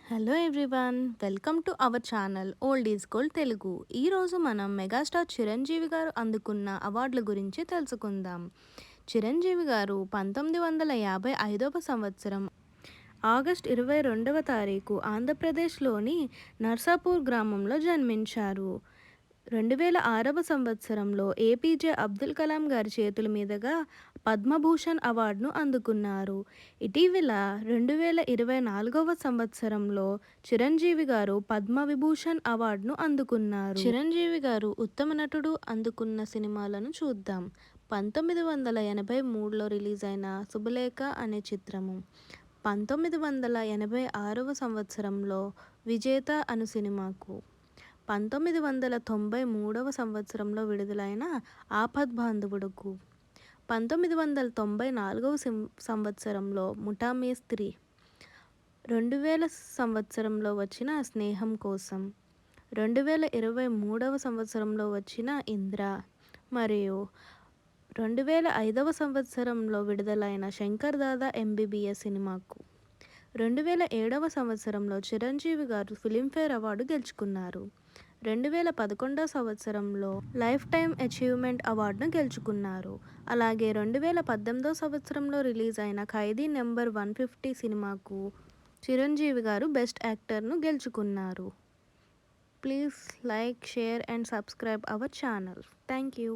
Hello everyone, welcome to our channel old is gold Telugu. ఈరోజు మనం megastar Chiranjeevi గారు అందుకున్న అవార్డుల గురించి తెలుసుకుందాం. చిరంజీవి గారు 1955వ సంవత్సరం ఆగస్ట్ 22వ తారీఖు ఆంధ్రప్రదేశ్లోని నర్సాపూర్ గ్రామంలో జన్మించారు. 2006వ సంవత్సరంలో ఏపీజే అబ్దుల్ కలాం గారి చేతుల మీదుగా పద్మభూషణ్ అవార్డును అందుకున్నారు. ఇటీవల 2024వ సంవత్సరంలో చిరంజీవి గారు పద్మవిభూషణ్ అవార్డును అందుకున్నారు. చిరంజీవి గారు ఉత్తమ నటుడు అందుకున్న సినిమాలను చూద్దాం. 1983లో రిలీజ్ అయిన శుభలేఖ అనే చిత్రము, 1986వ సంవత్సరంలో విజేత అను సినిమాకు, 1993వ సంవత్సరంలో విడుదలైన ఆపద్బాంధవుడుకు, 1994వ సంవత్సరంలో ముఠా మేస్త్రి, 2000 సంవత్సరంలో వచ్చిన స్నేహం కోసం, 2023వ సంవత్సరంలో వచ్చిన ఇంద్ర మరియు 2005వ సంవత్సరంలో విడుదలైన శంకర్ దాదా ఎంబీబీఎస్ సినిమాకు, 2007వ సంవత్సరంలో చిరంజీవి గారు ఫిలింఫేర్ అవార్డు గెలుచుకున్నారు. 2011వ సంవత్సరంలో లైఫ్ టైమ్ అచీవ్మెంట్ అవార్డును గెలుచుకున్నారు. అలాగే 2018వ సంవత్సరంలో రిలీజ్ అయిన ఖైదీ నెంబర్ 150 సినిమాకు చిరంజీవి గారు బెస్ట్ యాక్టర్ను గెలుచుకున్నారు. Please like, share and subscribe our channel. Thank you.